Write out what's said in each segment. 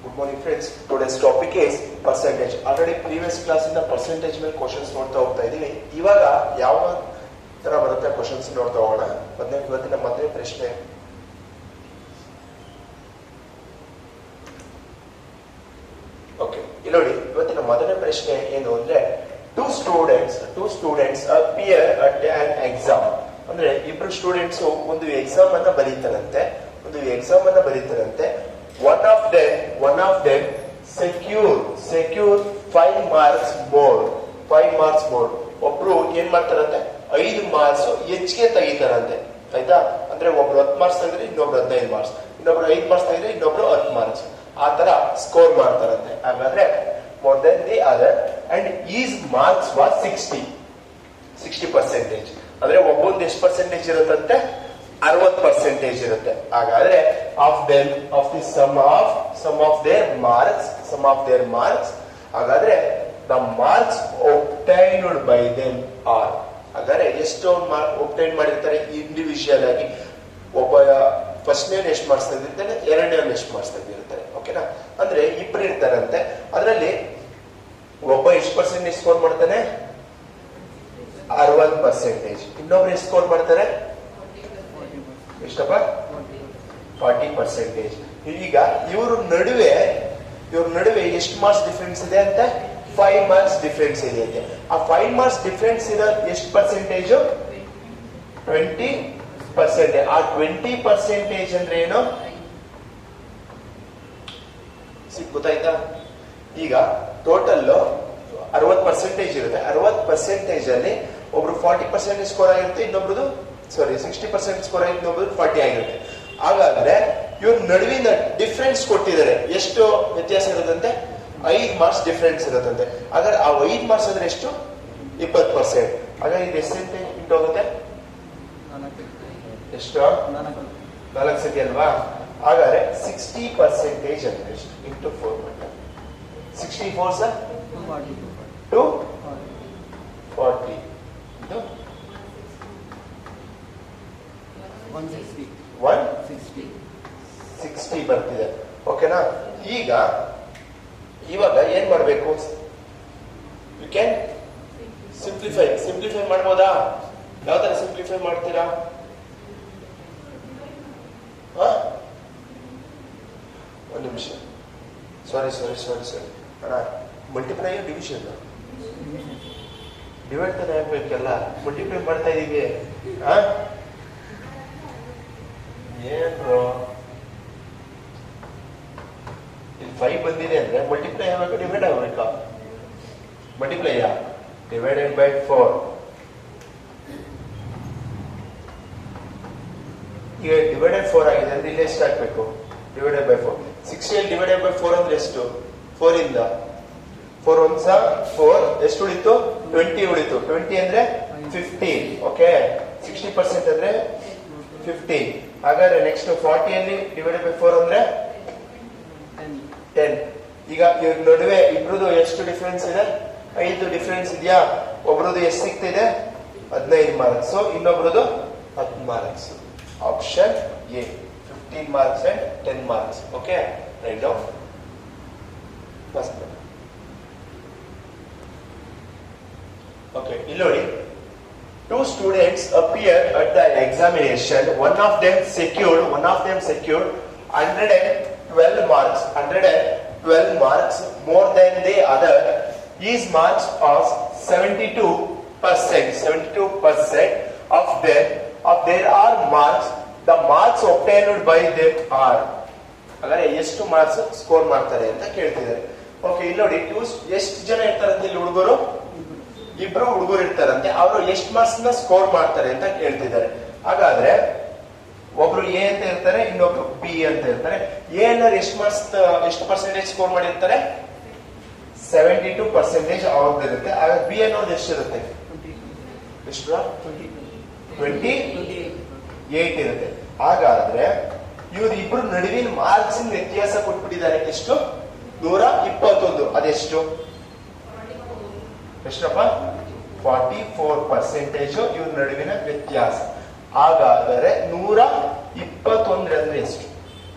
Good morning friends. Today's topic is percentage. Already previous class in the percentage ಮೇಲೆ questions ನೋಡ್ತಾ ಹೋಗ್ತಾ ಇದೀವಿ. ಇವಾಗ ಯಾವ ತರ ಬರುತ್ತೆ ಕ್ವೆಶ್ಚನ್ಸ್ ನೋಡ್ತಾ ಹೋಗೋಣ. ಇವತ್ತಿನ ಮೊದಲನೇ ಪ್ರಶ್ನೆ. ಓಕೆ, ಇಲ್ಲಿ ನೋಡಿ ಇವತ್ತಿನ ಮೊದಲನೇ ಪ್ರಶ್ನೆ ಏನು ಅಂದ್ರೆ two students appear at an exam. ಅಂದ್ರೆ ಇಬ್ರು ಸ್ಟೂಡೆಂಟ್ಸ್ ಒಂದು ಎಕ್ಸಾಮ್ ಅನ್ನ ಬರೀತಾರಂತೆ. One of them secure 5 marks more. ಒಬ್ರು ಏನ್ ಮಾಡ್ತಾರಂತೆ 5 ಮಾರ್ಕ್ಸ್ ಹೆಚ್ಚಿಗೆ ತೆಗಿತಾರಂತೆ. ಆಯ್ತಾ? ಅಂದ್ರೆ ಒಬ್ರು 10 ಮಾರ್ಕ್ಸ್ ತೆಗೆದ್ರೆ ಇನ್ನೊಬ್ರು 15 ಮಾರ್ಕ್ಸ್, ಇನ್ನೊಬ್ರು 5 ಮಾರ್ಕ್ಸ್ ತೆಗೆದ್ರೆ ಇನ್ನೊಬ್ರು 10 ಮಾರ್ಕ್ಸ್, ಆ ತರ ಸ್ಕೋರ್ ಮಾಡ್ತಾರಂತೆ. ಹಾಗಾದ್ರೆ more than the other and his marks was 60%. ಅಂದ್ರೆ ಒಬ್ಬೊಂದು ಎಷ್ಟು ಪರ್ಸೆಂಟೇಜ್ ಇರುತ್ತಂತೆ? 60% ಇರುತ್ತೆ. ಹಾಗಾದ್ರೆ of the sum of their marks ಹಾಗಾದ್ರೆ the marks obtained by them are, ಹಾಗಾದ್ರೆ ಎಷ್ಟು obtain ಮಾಡಿರ್ತಾರೆ ಇಂಡಿವಿಜುವಲ್ ಆಗಿ. ಒಬ್ಬ ಫಸ್ಟ್ನೇ ಎಷ್ಟು ಮಾರ್ಕ್ಸ್ ತೆಗೆದಿರ್ತಾನೆ, ಎರಡನೇ ಎಷ್ಟು ಮಾರ್ಕ್ಸ್ ತೆಗೆದಿರ್ತಾರೆ. ಓಕೆನಾ? ಅಂದ್ರೆ ಇಬ್ರು ಇರ್ತಾರಂತೆ. ಅದರಲ್ಲಿ ಒಬ್ಬ ಎಷ್ಟು ಪರ್ಸೆಂಟೇಜ್ ಸ್ಕೋರ್ ಮಾಡ್ತಾನೆ? 60%. ಇನ್ನೊಬ್ರು ಎಷ್ಟು ಸ್ಕೋರ್ ಮಾಡ್ತಾರೆ? ಎಷ್ಟಪ್ಪ? 40%. ಈಗ ಇವ್ರ ನಡುವೆ ಎಷ್ಟು ಮಾರ್ಕ್ಸ್ ಡಿಫರೆನ್ಸ್ ಇದೆ ಅಂತ? 5 ಮಾರ್ಕ್ಸ್ ಡಿಫರೆನ್ಸ್ ಇದೆ ಅಂತೆ. ಆ 5 ಮಾರ್ಕ್ಸ್ ಡಿಫರೆನ್ಸ್ ಇರೋ ಎಷ್ಟು ಪರ್ಸೆಂಟೇಜ್? 20%. ಆ 20% ಅಂದ್ರೆ ಏನು ಗೊತ್ತಾಯ್ತಾ? ಈಗ ಟೋಟಲ್ 60% ಇರುತ್ತೆ. 60% ಅಲ್ಲಿ ಒಬ್ರು 40% ಸ್ಕೋರ್ ಆಗಿರುತ್ತೆ, ಇನ್ನೊಬ್ರದು 60% ಸ್ಕೋರ್ ಆಗಿ ಇನ್ನೊಬ್ರು 40 ಆಗಿರುತ್ತೆ. ಹಾಗಾದ್ರೆ ಇವ್ರ ನಡುವಿನ ಡಿಫರೆನ್ಸ್ ಕೊಟ್ಟಿದ್ದಾರೆ. ಎಷ್ಟು ವ್ಯತ್ಯಾಸ ಇರುತ್ತಂತೆ? 5 ಮಾರ್ಕ್ಸ್ ಡಿಫರೆನ್ಸ್ ಇರುತ್ತಂತೆ. ಹಾಗಾದ್ರೆ ಆ 5 ಮಾರ್ಕ್ಸ್ ಅಂದ್ರೆ ಎಷ್ಟು? 20%. ಹಾಗಾದ್ರೆ ಇದು ಎಷ್ಟು ಇಂಟೋಗುತ್ತೆ? ಎಷ್ಟು? 4 ಸತಿ ಅಲ್ವಾ? ಹಾಗಾದ್ರೆ 60% ಅಂದ್ರೆ ಎಷ್ಟು? ಇಂಟು 4 ಮಾಡ್ತಾರೆ. 64 ಸರ್ 240. ಇದು 160 ಬರ್ತಿದೆ. ಓಕೆನಾ? ಇವಾಗ ಏನ್ ಮಾಡ್ಬೇಕು? ಯು ಕ್ಯಾನ್ ಸಿಂಪ್ಲಿಫೈ ಮಾಡ್ಬೋದಾ? ಯಾವ ತರ ಸಿಂಪ್ಲಿಫೈ ಮಾಡ್ತೀರಾ? ಒಂದು ನಿಮಿಷ. ಸಾರಿ ಅಣ್ಣ, ಮಲ್ಟಿಪ್ಲೈ ಡಿವಿಷನ್ ಡಿವೈಡ್ ತಾನೇ ಆಗ್ಬೇಕಲ್ಲ. ಮಲ್ಟಿಪ್ಲೈ ಮಾಡ್ತಾ ಇದೀವಿ. ಏನ್ರು ಇಲ್ಲಿ 5 ಬಂದಿದೆ ಅಂದ್ರೆ ಮಲ್ಟಿಪ್ಲೈ ಆಗ್ಬೇಕು, ಡಿವೈಡ್ ಆಗ್ಬೇಕಾ? Multiply divided by 4. ಈಗ ಡಿವೈಡೆಡ್ 4 ಆಗಿದೆ ಅಂದ್ರೆ ಇಲ್ಲಿ ಎಷ್ಟು ಹಾಕ್ಬೇಕು? Divided by 4. 60 ಡಿವೈಡೆಡ್ ಬೈ 4 ಅಂದ್ರೆ ಎಷ್ಟು? 4 ಇಂದ 4 1 4 ಎಷ್ಟು ಉಳಿತು? 20 ಉಳಿತು. 20 ಅಂದ್ರೆ 15. ಓಕೆ, 60% ಅಂದ್ರೆ 15. ಹಾಗಾದ್ರೆ ನೆಕ್ಸ್ಟ್ 40 ಅಲ್ಲಿ ಡಿವೈಡೆಡ್ ಬೈ 4 ಅಂದ್ರೆ 10. ಈಗ ಇವ್ರ ನಡುವೆ ಇಬ್ರದು ಎಷ್ಟು ಡಿಫರೆನ್ಸ್ ಇದೆ? 5 ಡಿಫರೆನ್ಸ್ ಇದೆಯಾ? ಒಬ್ರದು ಎಷ್ಟು ಸಿಗ್ತಿದೆ? 15 ಮಾರ್ಕ್ಸ್, ಇನ್ನೊಬ್ರದು 10 marks. Option A 15 marks and 10 marks. Okay, right down. Okay, ಇಲ್ಲಿ ನೋಡಿ, 2 students appear at the examination. One of them secured 112 marks more than the other. His marks are 72% of there are marks. The marks obtained by them are, ಹಾಗಾದ್ರೆ ಎಷ್ಟು marks score ಮಾಡ್ತಾರೆ ಅಂತ ಕೇಳ್ತಿದ್ದಾರೆ. Okay, ಇಲ್ಲಿ ನೋಡಿ, ಎಷ್ಟು ಜನ ಇರ್ತಾರಂತೆ ಇಲ್ಲಿ ಹುಡುಗರು? ಇಬ್ರು ಹುಡುಗರು ಇರ್ತಾರಂತೆ. ಅವರು ಎಷ್ಟು ಮಾರ್ಕ್ಸ್ ನ ಸ್ಕೋರ್ ಮಾಡ್ತಾರೆ ಅಂತ ಕೇಳ್ತಿದ್ದಾರೆ. ಹಾಗಾದ್ರೆ ಒಬ್ರು ಎ ಅಂತ ಇರ್ತಾರೆ, ಇನ್ನೊಬ್ರು ಬಿ ಅಂತ ಇರ್ತಾರೆ. ಎ ಅನ್ನೋರು ಎಷ್ಟು ಪರ್ಸೆಂಟೇಜ್ ಸ್ಕೋರ್ ಮಾಡಿರ್ತಾರೆ? 72% ಅವ್ರದ್ದಿರುತ್ತೆ. ಹಾಗಾದ್ರೆ ಬಿ ಅನ್ನೋದು ಎಷ್ಟಿರುತ್ತೆ? ಎಷ್ಟು? 28 ಇರುತ್ತೆ. ಹಾಗಾದ್ರೆ ಇವ್ರು ಇಬ್ರು ನಡುವಿನ ಮಾರ್ಕ್ಸ್ ವ್ಯತ್ಯಾಸ ಕೊಟ್ಬಿಟ್ಟಿದ್ದಾರೆ. ಎಷ್ಟು? 121. ಅದೆಷ್ಟು? ಎಷ್ಟಪ್ಪ? 44% ಇವ್ರ ನಡುವಿನ ವ್ಯತ್ಯಾಸ. ಹಾಗಾದರೆ 121 ಅಂದ್ರೆ ಎಷ್ಟು?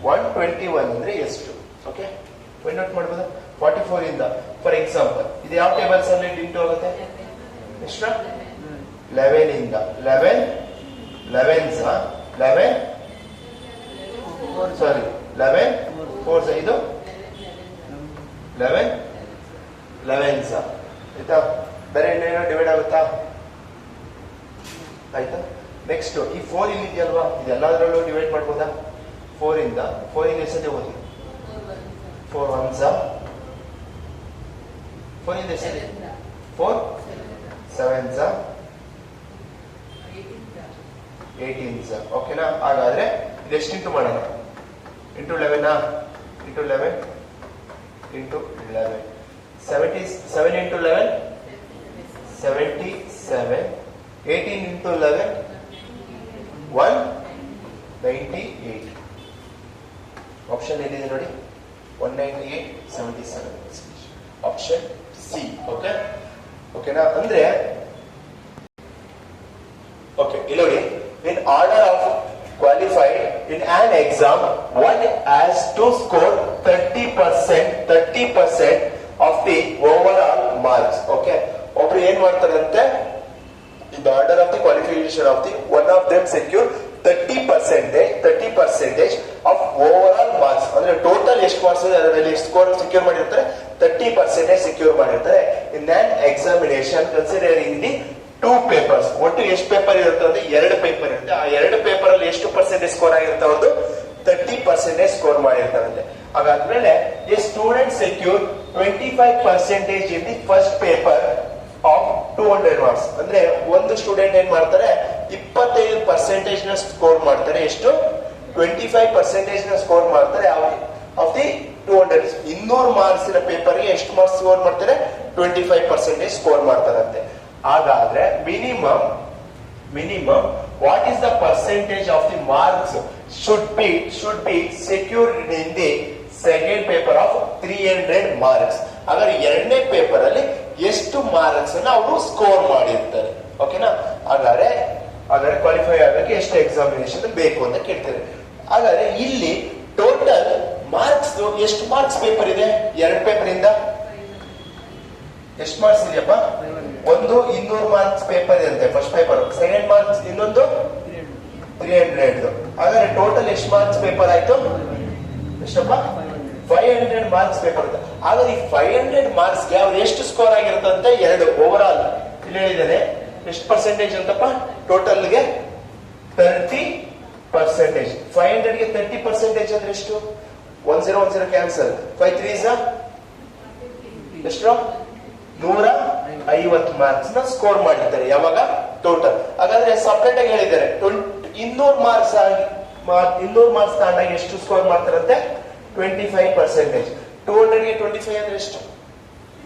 121 ಅಂದ್ರೆ ಎಷ್ಟು? ಓಕೆ, ಫೈಂಡ್ ಔಟ್ ಮಾಡ್ಬೋದಾ 44 ಇಂದ ಫಾರ್ ಎಕ್ಸಾಂಪಲ್ ಇದು ಯಾವ ಟೇಬಲ್ಸ್ ಅಲ್ಲಿ ಇಂಟು ಆಗುತ್ತೆ ಎಷ್ಟು 11 ಇಂದ 11 ಸಾರಿ 11 4 ಇದು 11 ಆಯ್ತಾ ಬೇರೆ ಇನ್ನೇನೋ ಡಿವೈಡ್ ಆಗುತ್ತಾ ಆಯ್ತಾ ನೆಕ್ಸ್ಟ್ ಈ 4 ಇಲ್ಲಿ ಇದೆಯಲ್ವಾ ಇದೆಲ್ಲದರಲ್ಲೂ ಡಿವೈಡ್ ಮಾಡ್ಬೋದಾ 4 ಇಂದ ಎಷ್ಟೇ ಓದಿ 4 1s 4 ಇಂದ ಎಷ್ಟೇ 4 7s 18s ಓಕೆನಾ ಹಾಗಾದ್ರೆ ಇದೆಷ್ಟು ಇಂಟು ಮಾಡೋಣ into 11 into 11 into 11 7 into 11 77 18 into 11 198 option ಏನಿದೆ ನೋಡಿ 198 77 ಆಪ್ಷನ್ ಸಿ ಓಕೆ ಓಕೆನಾ ಅಂದ್ರೆ ಓಕೆ ಇಲ್ಲಿ ನೋಡಿ in order of qualified in an exam one has to score 30% of the overall marks okay ಒಬ್ರು ಏನ್ ಮಾಡ್ತಾರಂತೆ in the order of the qualification of the one of them secure 30% of overall marks ಅಂದ್ರೆ total ಎಷ್ಟು marks ಇದೆ ಅದರಲ್ಲಿ ಎಷ್ಟು score secure ಮಾಡಿರ್ತಾರೆ 30% secure ಮಾಡಿರ್ತಾರೆ in an examination considering the 2 papers ಒಟ್ಟು ಎಷ್ಟು ಪೇಪರ್ ಇರುತ್ತೆ ಅಂದ್ರೆ 2 ಪೇಪರ್ ಇರುತ್ತೆ ಆ 2 ಪೇಪರ್ ಅಲ್ಲಿ ಎಷ್ಟು ಪರ್ಸೆಂಟೇಜ್ ಸ್ಕೋರ್ ಆಗಿರುತ್ತೆ ಅವ್ರದ್ದು 30% ಸ್ಕೋರ್ ಮಾಡಿರ್ತಾರಂತೆ ಹಾಗಾದ್ಮೇಲೆ a student secure 25% in the first paper of 200 marks ಅಂದ್ರೆ ಒಂದು ಸ್ಟೂಡೆಂಟ್ ಏನ್ ಮಾಡ್ತಾರೆ 25% ನ ಸ್ಕೋರ್ ಮಾಡ್ತಾರೆ ಎಷ್ಟು 25% ನ ಸ್ಕೋರ್ ಮಾಡ್ತಾರೆ ಆಫ್ ದಿ 200 200 ಮಾರ್ಕ್ಸ್ ನ ಪೇಪರ್ ಗೆ ಎಷ್ಟು ಮಾರ್ಕ್ಸ್ ಸ್ಕೋರ್ ಮಾಡ್ತಾರೆ 25% ಸ್ಕೋರ್ ಮಾಡ್ತಾರಂತೆ ಹಾಗಾದ್ರೆ minimum what is the percentage of the marks should be secured in the second paper of 300 marks ಹಾಗಾದ್ರೆ ಎರಡನೇ ಪೇಪರ್ ಅಲ್ಲಿ ಎಷ್ಟು ಮಾರ್ಕ್ಸ್ ಅನ್ನ ಅವರು ಸ್ಕೋರ್ ಮಾಡಿರ್ತಾರೆ ಓಕೆನಾ ಹಾಗಾದ್ರೆ ಕ್ವಾಲಿಫೈ ಆಗಕ್ಕೆ ಎಷ್ಟು ಎಕ್ಸಾಮಿನೇಷನ್ ಬೇಕು ಅಂತ ಕೇಳ್ತಾರೆ ಹಾಗಾದ್ರೆ ಇಲ್ಲಿ ಟೋಟಲ್ ಮಾರ್ಕ್ಸ್ ಎಷ್ಟು ಮಾರ್ಕ್ಸ್ ಪೇಪರ್ ಇದೆ 2 ಪೇಪರ್ ಇಂದ ಎಷ್ಟು ಮಾರ್ಕ್ಸ್ ಇದೆಯಪ್ಪ ಒಂದು 200 ಮಾರ್ಕ್ಸ್ ಪೇಪರ್ ಇರುತ್ತೆ ಫಸ್ಟ್ ಪೇಪರ್ ಸೆಕೆಂಡ್ ಮಾರ್ಕ್ಸ್ ಇನ್ನೊಂದು 300 ಹಾಗಾದ್ರೆ ಟೋಟಲ್ ಎಷ್ಟು ಮಾರ್ಕ್ಸ್ ಪೇಪರ್ ಆಯ್ತು ಎಷ್ಟಪ್ಪ 500 ಮಾರ್ಕ್ಸ್ ಪೇಪರ್ ಇದೆ ಹಾಗಾದ್ರೆ ಈ 500 ಮಾರ್ಕ್ಸ್ ಗೆ ಅವ್ರು ಎಷ್ಟು ಸ್ಕೋರ್ ಆಗಿರುತ್ತಂತೆ 2 ಓವರ್ ಆಲ್ ಇಲ್ಲಿ ಹೇಳಿದ್ದಾರೆ ಎಷ್ಟು ಪರ್ಸೆಂಟೇಜ್ ಅಂತಪ್ಪ ಟೋಟಲ್ ಗೆ 30% 500 ಗೆ 30% ಅಂದ್ರೆ ಎಷ್ಟು 1010 ಕ್ಯಾನ್ಸಲ್ 5 3s ಎಷ್ಟು 150 ಮಾರ್ಕ್ಸ್ ನ ಸ್ಕೋರ್ ಮಾಡಿರ್ತಾರೆ ಯಾವಾಗ ಟೋಟಲ್ ಹಾಗಾದ್ರೆ ಸಪರೇಟ್ ಆಗಿ ಹೇಳಿದ್ದಾರೆ 200 ಮಾರ್ಕ್ಸ್ ತಗೊಂಡಾಗ ಎಷ್ಟು ಸ್ಕೋರ್ ಮಾಡ್ತಾರಂತೆ 25% 200 ಗೆ 25 ಅಂದ್ರೆ ಎಷ್ಟು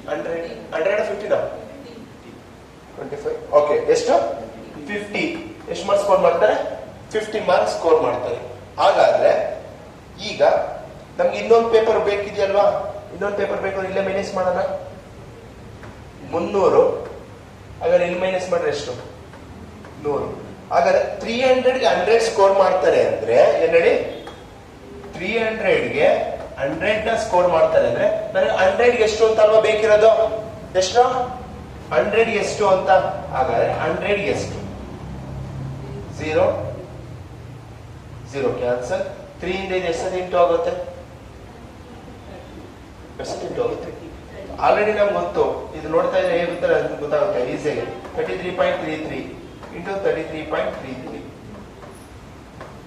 150 25 ಓಕೆ ಎಷ್ಟು 50 ಎಷ್ಟು ಮಾರ್ಕ್ಸ್ ಸ್ಕೋರ್ ಮಾಡ್ತಾರೆ 50 ಮಾರ್ಕ್ಸ್ ಸ್ಕೋರ್ ಮಾಡ್ತಾರೆ ಹಾಗಾದ್ರೆ ಈಗ ನಮ್ಗೆ ಇನ್ನೊಂದು ಪೇಪರ್ ಬೇಕಿದೆಯಲ್ವಾ ಇನ್ನೊಂದು ಪೇಪರ್ ಬೇಕು ಇಲ್ಲೇ ಮೈನಸ್ ಮಾಡೋಣ 300 ಹಾಗಾದ್ರೆ ಇಲ್ಲಿ ಮೈನಸ್ ಮಾಡ್ರೆ ಎಷ್ಟು 100 ಹಾಗಾದ್ರೆ 300 ಗೆ 100 ಸ್ಕೋರ್ ಮಾಡ್ತಾರೆ ಅಂದ್ರೆ ಏನ್ ಹೇಳಿ 300 ಗೆ 100 ನ ಸ್ಕೋರ್ ಮಾಡ್ತಾರೆ ಅಂದ್ರೆ ನನಗೆ 100 ಗೆ ಎಷ್ಟು ಅಂತ ಅಲ್ವಾ ಬೇಕಿರೋದು ಎಷ್ಟು 100 ಗೆ ಎಷ್ಟು ಅಂತ ಹಾಗಾದ್ರೆ 100 ಗೆ ಎಷ್ಟು 0 ಕ್ಯಾನ್ಸಲ್ 3 ಇಂದ ಇದು ಎಷ್ಟು ಇಂಟು ಆಗುತ್ತೆ ಆಲ್ರೆಡಿ ನಮ್ಗೆ ಗೊತ್ತು ಇದು ನೋಡ್ತಾ ಇದ್ರೆ ಹೇಗೆ ಗೊತ್ತಾಗುತ್ತೆ ಈಸಿಯಾಗಿ 33.33 ಇಂಟು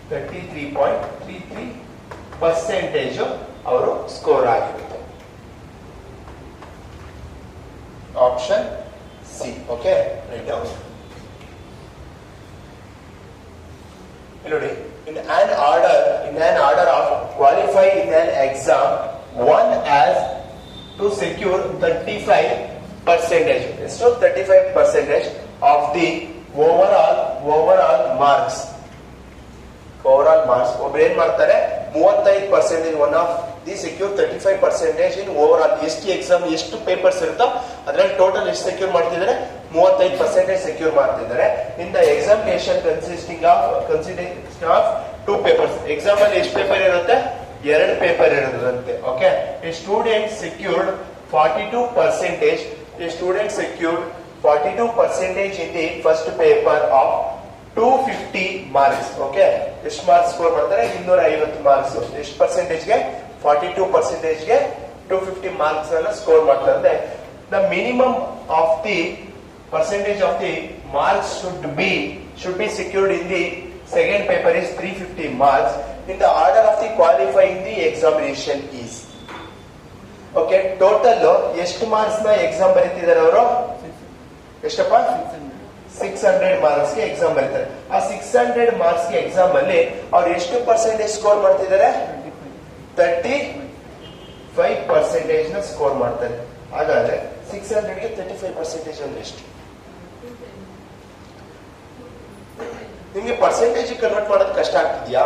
33.33 ಅವರು ಸ್ಕೋರ್ ಆಗಿರುತ್ತೆ option C okay right down ನೋಡಿ in an order of qualify in an exam one has to secure 35% so 35% of the overall marks ಒಬ್ರು ಏನ್ ಮಾಡ್ತಾರೆ 35% in one of the secure 35% in overall ಎಷ್ಟು exam ಎಷ್ಟು papers ಇರುತ್ತೋ ಅದ್ರಲ್ಲಿ total ಎಷ್ಟು secure ಮಾಡ್ತಿದ್ದಾರೆ 35% ಸೆಕ್ಯೂರ್ ಮಾಡ್ತಿದ್ದಾರೆ in the examination consisting of 2 papers exam ಅಲ್ಲಿ ಎಷ್ಟು ಪೇಪರ್ ಇರುತ್ತೆ 2 ಪೇಪರ್ ಇರೋದಂತೆ okay a student secured 42 percentage. A student secured 42 percentage in the first paper of 250 marks. Okay, ಎಷ್ಟು ಮಾರ್ಕ್ಸ್ ಸ್ಕೋರ್ ಮಾಡ್ತಾರೆ? 250 ಮಾರ್ಕ್ಸ್. ಎಷ್ಟು ಪರ್ಸೆಂಟೇಜ್ಗೆ? 42 ಪರ್ಸೆಂಟೇಜ್ಗೆ 250 ಮಾರ್ಕ್ಸ್ ಅನ್ನ ಸ್ಕೋರ್ ಮಾಡ್ತಾರೆ. ಅಂದ್ರೆ the minimum of the percentage of the marks should be secured in the second paper is 350 marks. In the order of the qualifying the examination is. Okay, total ಎಷ್ಟು marks ನ exam ಬರೀತಿದ್ದಾರೆ ಅವರು? ಎಷ್ಟಪ್ಪ? 600 marks ಗೆ exam ಬರೀತಾರೆ. ಆ 600 marks ಗೆ exam ಅಲ್ಲಿ ಅವ್ರು ಎಷ್ಟು ಪರ್ಸೆಂಟೇಜ್ ಸ್ಕೋರ್ ಮಾಡ್ತಿದ್ದಾರೆ? 35 ಪರ್ಸೆಂಟೇಜ್ ನ ಸ್ಕೋರ್ ಮಾಡ್ತಾರೆ. ಹಾಗಾದ್ರೆ 600 ಗೆ 35 ಪರ್ಸೆಂಟೇಜ್ ಅಂದ್ರೆ ಎಷ್ಟು? ನಿಮ್ಗೆ ಪರ್ಸೆಂಟೇಜ್ ಕನ್ವರ್ಟ್ ಮಾಡೋದು ಕಷ್ಟ ಆಗ್ತಿದ್ಯಾ?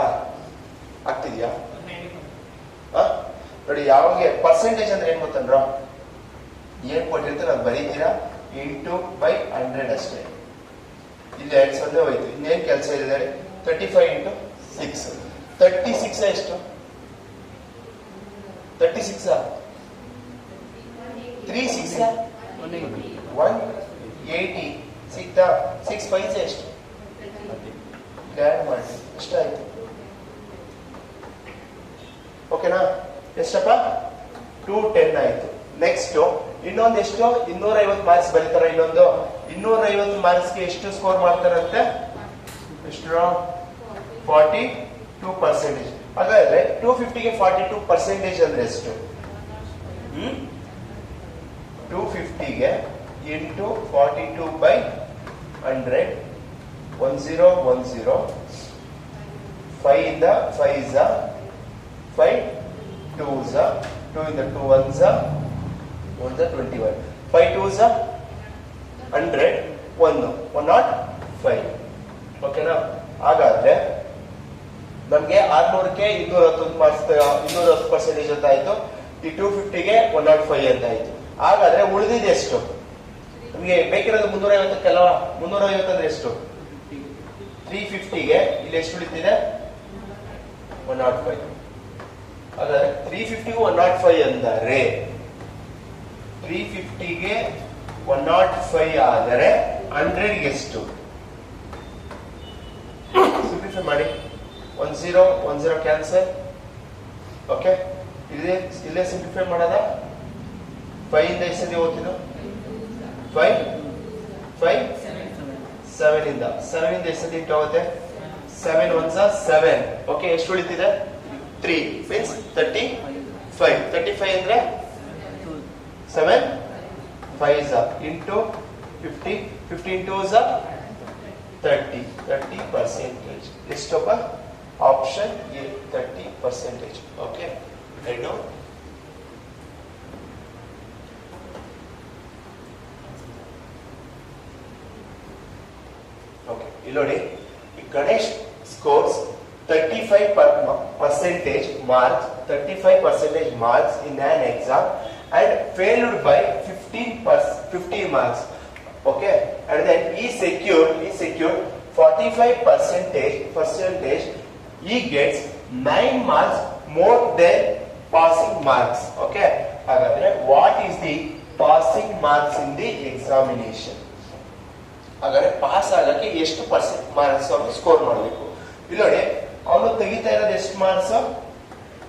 ನೋಡಿ, ಯಾವಾಗ ಪರ್ಸೆಂಟೇಜ್ ಅಂದ್ರೆ ಏನ್ ಗೊತ್ತಂದ್ರ, ಏನ್ ಕೊಟ್ಟಿರ್ತಾರೆ ಅದು ಬರೀತೀರಾ, ಇಂಟು ಬೈ 100 ಅಷ್ಟೇ. ಇಲ್ಲಿ 200 ಹೋಯ್ತು. ಇನ್ನೇನ್ ಕೆಲಸ ಇದೆ? 35 ಇಂಟು 6. 36 ಎಷ್ಟು? 36 36 180 ಸಿಗ್ತಾ? 6 5 ಎಷ್ಟು? ಮಾಡಿ ಎಷ್ಟಾಯ್ತು? ಓಕೆನಾ? ಎಷ್ಟಪ್ಪ? 210 ಆಯ್ತು. ನೆಕ್ಸ್ಟ್ ಇನ್ನೊಂದು ಎಷ್ಟು? 250 ಮಾರ್ಕ್ಸ್ ಬರೀತಾರ. ಇನ್ನೊಂದು 250 ಮಾರ್ಕ್ಸ್ ಗೆ ಎಷ್ಟು ಸ್ಕೋರ್ ಮಾಡ್ತಾರಂತೆ? ಎಷ್ಟು? 42 ಪರ್ಸೆಂಟೇಜ್. ಹಾಗಾದ್ರೆ 250 ಗೆ 42 ಪರ್ಸೆಂಟೇಜ್ ಅಂದ್ರೆ ಎಷ್ಟು? 250 ಗೆ ಇಂಟು 42 ಬೈ 100 1010 5 ಇಂದ 5 is 5 2 is 2 ಇಂದ 2 1s 21 5 2s 100 105. ಓಕೆನಾ? ಹಾಗಾದ್ರೆ ನಮ್ಗೆ 600ಕ್ಕೆ 210 ಮಾರ್ಕ್ಸ್ 210 ಪರ್ಸೆಂಟೇಜ್ ಅಂತ ಆಯ್ತು. ಈ 250 ಗೆ 105 ಅಂತ ಆಯ್ತು. ಹಾಗಾದ್ರೆ ಉಳಿದಿದೆ ಎಷ್ಟು? ನಮ್ಗೆ ಬೇಕಿರೋದು 350 ಅಲ್ವಾ? 350 ಅಂದ್ರೆ ಎಷ್ಟು? 350 ಗೆ ಇಲ್ಲಿ ಎಷ್ಟು ಉಳಿತಿದೆ? 105. ಹಾಗಾದ್ರೆ 350 ಗೆ 105 ಅಂದರೆ 350 ಗೆ 105 ಆದರೆ 100 ಗೆ ಎಷ್ಟು? ಸಿಂಪ್ಲಿಫೈ ಮಾಡಿ. 10 ಕ್ಯಾನ್ಸಲ್. ಓಕೆ, ಇಲ್ಲೇ ಸಿಂಪ್ಲಿಫೈ ಮಾಡೋದ? 5 ಇಂದ ಎಷ್ಟು ಸತಿ ಹೋಗ್ತಿದ್ದು? 5 7 ಇಂದ 7 ಇಂದ ಎಷ್ಟು ಸತಿ ಇಂಟು ಆಗುತ್ತೆ? 7 1s 7. ಓಕೆ, ಎಷ್ಟು ಉಳಿತಿದೆ? 3 ಮೀನ್ಸ್ 35. 35 ಅಂದ್ರೆ 7 5s ಇಂಟು 50 15 2s 30 ಪರ್ಸೆಂಟೇಜ್. ಎಷ್ಟಪ್ಪ? Option A 30%. Okay, right now ಇಲ್ಲಿ ನೋಡಿ, Ganesh scores 35% marks in an exam and failed by 15 marks. Okay, and then he secured 45%. He gets 9 marks more than passing marks. Okay, ಹಾಗಾದ್ರೆ what is the passing marks in the examination? ಹಾಗಾದ್ರೆ pass ಆಗಕ್ಕೆ ಎಷ್ಟು marks ಅವನು score ಮಾಡಬೇಕು? ಇಲ್ಲಿ ನೋಡಿ, ಅವನು ತೆಗಿತಾ ಇರೋದು ಎಷ್ಟು ಮಾರ್ಕ್ಸ್?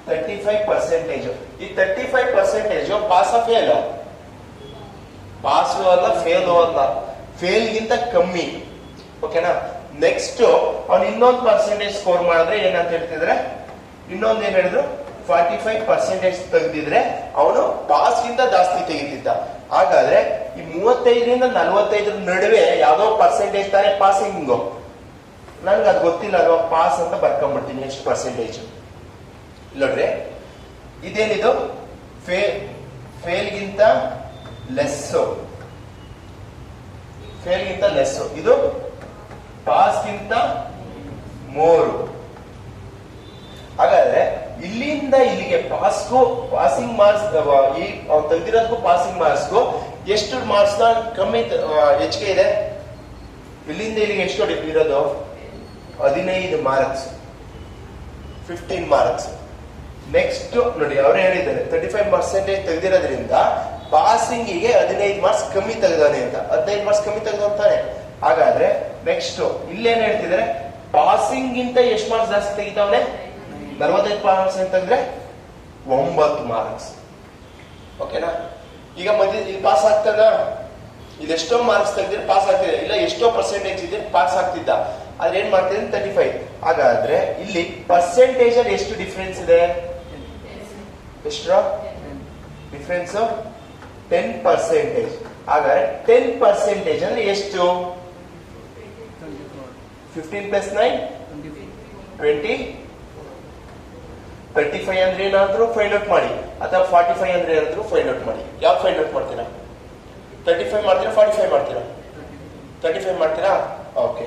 35%. ಈ 35% ಪಾಸ್ ಫೇಲ್? ಪಾಸ್ ಅಲ್ಲ, ಫೇಲ್ ಅಲ್ಲ, ಫೇಲ್ ಗಿಂತ ಕಮ್ಮಿ. ಓಕೆನಾ? ನೆಕ್ಸ್ಟ್ ಅವನು ಇನ್ನೊಂದು ಪರ್ಸೆಂಟೇಜ್ ಸ್ಕೋರ್ ಮಾಡಿದ್ರೆ ಏನಂತ ಹೇಳ್ತಿದ್ರೆ, ಇನ್ನೊಂದು ಏನ್ ಹೇಳಿದ್ರು, 45% ತೆಗೆದಿದ್ರೆ ಅವನು ಪಾಸ್ ಗಿಂತ ಜಾಸ್ತಿ ತೆಗಿತಿದ್ದ. ಹಾಗಾದ್ರೆ ಈ 35ರಿಂದ 45 ನಡುವೆ ಯಾವ್ದೋ ಪರ್ಸೆಂಟೇಜ್ ತಾನೇ ಪಾಸಿಂಗ್. ನನ್ಗೆ ಅದು ಗೊತ್ತಿಲ್ಲ ಅಲ್ವಾ, ಪಾಸ್ ಅಂತ ಬರ್ಕೊಂಡ್ಬಿಡ್ತೀನಿ ಎಷ್ಟು ಪರ್ಸೆಂಟೇಜ್. ನೋಡ್ರಿ, ಇದೇನಿದು? ಫೇಲ್ಗಿಂತ ಲೆಸ್ಸು. ಇದು ಪಾಸ್ಗಿಂತ ಮೋರು. ಹಾಗಾದ್ರೆ ಇಲ್ಲಿಂದ ಇಲ್ಲಿಗೆ ಪಾಸಿಂಗ್ ಮಾರ್ಕ್ಸ್, ಈ ತೆಗೆದಿರೋದಕ್ಕೂ ಪಾಸಿಂಗ್ ಮಾರ್ಕ್ಸ್ಗೂ ಎಷ್ಟು ಮಾರ್ಕ್ಸ್ ನ ಕಮ್ಮಿ ಹೆಚ್ಚಿಗೆ ಇದೆ? ಇಲ್ಲಿಂದ ಇಲ್ಲಿಗೆ ಎಷ್ಟು ಇರೋದು? 15 ಮಾರ್ಕ್ಸ್, 15 ಮಾರ್ಕ್ಸ್. ನೆಕ್ಸ್ಟ್ ನೋಡಿ ಅವ್ರು ಹೇಳಿದ್ದಾರೆ 35% ತೆಗೆದಿರೋದ್ರಿಂದ ಪಾಸಿಂಗಿಗೆ 15 ಮಾರ್ಕ್ಸ್ ಕಮ್ಮಿ ತೆಗೆದಾನೆ ಅಂತ. 15 ಮಾರ್ಕ್ಸ್ ಕಮ್ಮಿ ತೆಗೆದಂತಾನೆ. ಹಾಗಾದ್ರೆ ನೆಕ್ಸ್ಟ್ ಇಲ್ಲೇನ್ ಹೇಳ್ತಿದ್ದಾರೆ, ಪಾಸಿಂಗ್ ಗಿಂತ ಎಷ್ಟು ಮಾರ್ಕ್ಸ್ ಜಾಸ್ತಿ ತೆಗಿತಾವನೆ? 45% ತೆಗೆದ್ರೆ 9 ಮಾರ್ಕ್ಸ್. ಓಕೆನಾ? ಈಗ ಮಧ್ಯ ಇಲ್ಲಿ ಪಾಸ್ ಆಗ್ತದ, ಇದೆಷ್ಟೋ ಮಾರ್ಕ್ಸ್ ತೆಗೆದ್ರೆ ಪಾಸ್ ಆಗ್ತಿದೆ, ಇಲ್ಲ ಎಷ್ಟೋ ಪರ್ಸೆಂಟೇಜ್ ಇದ್ರೆ ಪಾಸ್ ಆಗ್ತಿದ್ದ. ಆದ್ರೆ ಏನ್ ಮಾಡ್ತಿದ್ರೆ 35. ಹಾಗಾದ್ರೆ ಇಲ್ಲಿ ಪರ್ಸೆಂಟೇಜ್ ಅಲ್ಲಿ ಎಷ್ಟು ಡಿಫ್ರೆನ್ಸ್ ಇದೆ? ಎಷ್ಟು ಡಿಫ್ರೆನ್ಸ್? 10%. ಹಾಗಾದ್ರೆ 10% ಅಂದ್ರೆ ಎಷ್ಟು? 15 + 9 20. 35 ಅಂದ್ರೆ ಏನಾದ್ರೂ ಫೈಂಡ್ ಔಟ್ ಮಾಡಿ, ಅಥವಾ 45 ಅಂದ್ರೆ ಏನಾದ್ರೂ ಫೈಂಡ್ ಔಟ್ ಮಾಡಿ. ಯಾವ್ದು ಫೈಂಡ್ ಔಟ್ ಮಾಡ್ತೀರಾ? 35 ಮಾಡ್ತೀರಾ 45 ಮಾಡ್ತೀರಾ? 35 ಮಾಡ್ತೀರಾ? Okay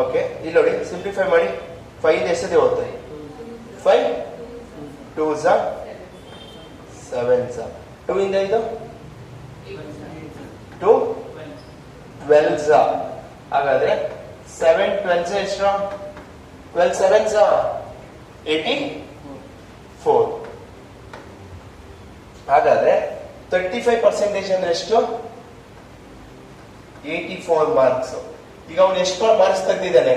okay. ಇಲ್ಲಿ ನೋಡಿ ಸಿಂಪ್ಲಿಫೈ ಮಾಡಿ. 5 ಎಷ್ಟದೇ ಹೋಗ್ತದೆ? 5 2s 7s. 2 ಇಂದ ಇದು 2 12s. ಹಾಗಾದ್ರೆ 7 12s ಎಷ್ಟು? 12 7s 84. ಹಾಗಾದ್ರೆ 35% ಅಂದ್ರೆ ಎಷ್ಟು? 84 ಮಾರ್ಕ್ಸ್. ಈಗ ಅವನು ಎಷ್ಟು ಮಾರ್ಕ್ಸ್ ತೆಗೆದಿದ್ದಾನೆ?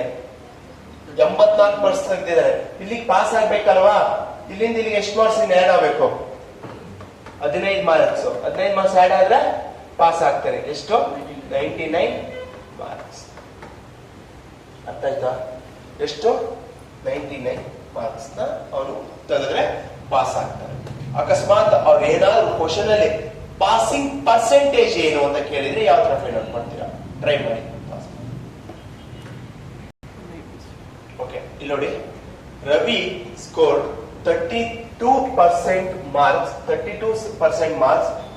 84 ಮಾರ್ಕ್ಸ್ ತೆಗೆದಿದ್ದಾನೆ. ಇಲ್ಲಿಗೆ ಪಾಸ್ ಆಗ್ಬೇಕಲ್ವಾ? ಇಲ್ಲಿಂದ ಇಲ್ಲಿಗೆ ಎಷ್ಟು ಮಾರ್ಕ್ಸ್ ಇನ್ನು ಆಡ್ ಆಗಬೇಕು? 15 ಮಾರ್ಕ್ಸ್. 15 ಮಾರ್ಕ್ಸ್ ಆಡ್ ಆದ್ರೆ ಪಾಸ್ ಆಗ್ತಾರೆ. ಎಷ್ಟು? 99 ಮಾರ್ಕ್ಸ್. ಅರ್ಥ ಆಯ್ತಾ? ಎಷ್ಟು? 99 ಮಾರ್ಕ್ಸ್ ನ ಅವನು ತೆಗೆದ್ರೆ ಪಾಸ್ ಆಗ್ತಾರೆ. ಅಕಸ್ಮಾತ್ ಅವ್ರು ಏನಾದ್ರು ಕ್ವಶನ್ ಅಲ್ಲಿ ಪಾಸಿಂಗ್ ಪರ್ಸೆಂಟೇಜ್ ಏನು ಅಂತ ಕೇಳಿದ್ರೆ ಯಾವ ತರ ಫೈಂಡ್ ಔಟ್ ಮಾಡ್ತೀರಾ? ಟ್ರೈ ಮಾಡಿ. ಓಕೆ, ಇಲ್ಲಿ ನೋಡಿ, Ravi scored 32% marks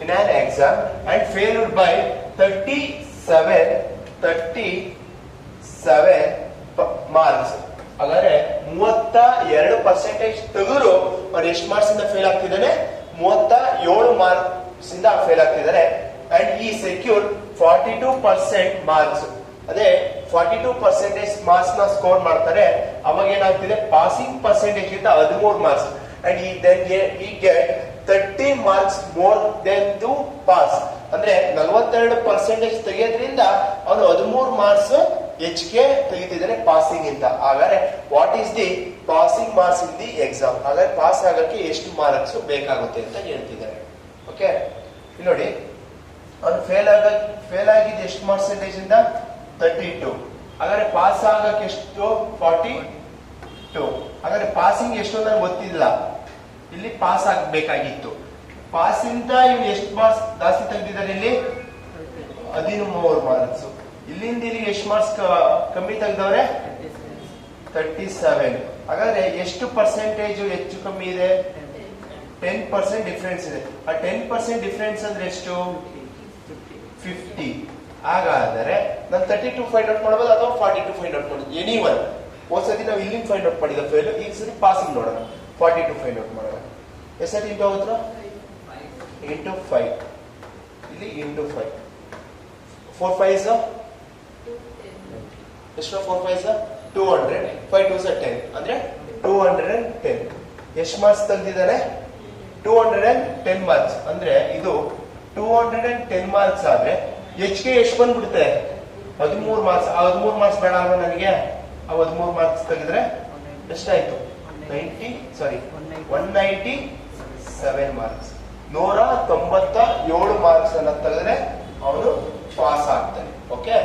in an exam and failed by 37 marks. ಹಾಗಾದ್ರೆ 32% ತೆಗೆದ್ರು ಅವ್ರು ಎಷ್ಟು ಮಾರ್ಕ್ಸ್ ಇಂದ ಫೇಲ್ ಆಗ್ತಿದ್ದಾನೆ? 37 ಮಾರ್ಕ್ಸ್ ಇಂದ ಫೇಲ್ ಆಗ್ತಿದ್ದಾರೆ. ಅಂಡ್ ಈ ಸೆಕ್ಯೂರ್ಡ್ 42% ಮಾರ್ಕ್ಸ್. ಅದೇ 42% ಮಾರ್ಕ್ಸ್ ನ ಸ್ಕೋರ್ ಮಾಡ್ತಾರೆ. ಅವಾಗ ಏನಾಗ್ತಿದೆ? ಪಾಸಿಂಗ್ ಪರ್ಸೆಂಟೇಜ್ ಗಿಂತ 13 marks. And he get 30 marks more than to pass. ಅಂದ್ರೆ 42% ತೆಗೆಯೋದ್ರಿಂದ ಅವನು 13 ಮಾರ್ಕ್ಸ್ ಹೆಚ್ಚಿಗೆ ತೆಗಿತಿದ್ದಾನೆ ಪಾಸಿಂಗ್ ಇಂದ. ಹಾಗಾದ್ರೆ what is the passing marks in the exam? ಹಾಗಾದ್ರೆ ಪಾಸ್ ಆಗಕ್ಕೆ ಎಷ್ಟು ಮಾರ್ಕ್ಸ್ ಬೇಕಾಗುತ್ತೆ ಅಂತ ಹೇಳ್ತಿದ್ದಾರೆ. ಓಕೆ, ಇಲ್ಲಿ ನೋಡಿ, ಅವನು ಫೇಲ್ ಆಗಿದ್ದು ಎಷ್ಟು ಪರ್ಸೆಂಟೇಜ್ ಇಂದ? 32. ಹಾಗಾದ್ರೆ ಪಾಸ್ ಆಗಕ್ಕೆ ಎಷ್ಟು? 42. ಹಾಗಾದ್ರೆ ಪಾಸಿಂಗ್ ಎಷ್ಟು ಅಂತ ಗೊತ್ತಿಲ್ಲ. ಇಲ್ಲಿ ಪಾಸ್ ಆಗ್ಬೇಕಾಗಿತ್ತು. ಪಾಸ್ ಇಂದ ಇವ್ನು ಎಷ್ಟು ಮಾರ್ಕ್ಸ್ ಜಾಸ್ತಿ ತೆಗೆದಿದ್ದಾರೆ? ಇಲ್ಲಿ 13 ಮಾರ್ಕ್ಸ್. ಇಲ್ಲಿಂದ ಇಲ್ಲಿಗೆ ಎಷ್ಟು ಮಾರ್ಕ್ಸ್ ಕಮ್ಮಿ ತೆಗೆದವ್ರೆ? 37. ಹಾಗಾದ್ರೆ ಎಷ್ಟು ಪರ್ಸೆಂಟೇಜ್ ಹೆಚ್ಚು ಕಮ್ಮಿ ಇದೆ? 10% ಡಿಫ್ರೆನ್ಸ್ ಇದೆ. ಆ 10% ಡಿಫ್ರೆನ್ಸ್ ಅಂದ್ರೆ ಎಷ್ಟು? 50. ಹಾಗಾದರೆ ನಾನು 32 ಫೈಂಡ್ ಔಟ್ ಮಾಡಬಹುದು ಅಥವಾ 42 ಫೈಂಡ್ ಔಟ್ ಮಾಡಬಹುದು. Any one. ಹೋದ್ಸತಿ ನಾವು ಇಲ್ಲಿಂದ ಫೈಂಡ್ ಔಟ್ ಮಾಡಿದ ಫೇಲ್, ಈಗ ಸರಿ ಪಾಸಿಂಗ್ ನೋಡೋಣ. 42 ಫೈಂಡ್ ಔಟ್ ಮಾಡೋಣ. ಎಷ್ಟತಿ ಇಂಟು ಹೋದ್ರ? ಇಂಟು 5. ಇಲ್ಲಿ ಇಂಟು 5. 4 5s ಎಷ್ಟು? 4 5s 200. 5 2s 10 ಅಂದ್ರೆ 210. ಎಷ್ಟು ಮಾರ್ಕ್ಸ್ ತೆಗೆದಿದ್ದಾರೆ? 210 ಮಾರ್ಕ್ಸ್. ಅಂದ್ರೆ ಇದು 210 ಮಾರ್ಕ್ಸ್ ಆದ್ರೆ ಹೆಚ್ಚಿಗೆ ಎಷ್ಟು ಬಂದ್ಬಿಡುತ್ತೆ? 13 ಮಾರ್ಕ್ಸ್. ಆ 13 ಮಾರ್ಕ್ಸ್ ಬೇಡ ಅಲ್ವಾ ನನಗೆ? ಆ 13 ಮಾರ್ಕ್ಸ್ ತೆಗೆದ್ರೆ ಎಷ್ಟಾಯ್ತು? 197 ಮಾರ್ಕ್ಸ್. 197 ಮಾರ್ಕ್ಸ್ ಅನ್ನ ತೆಗೆದ್ರೆ ಅವನು ಪಾಸ್ ಆಗ್ತಾನೆ. ಓಕೆ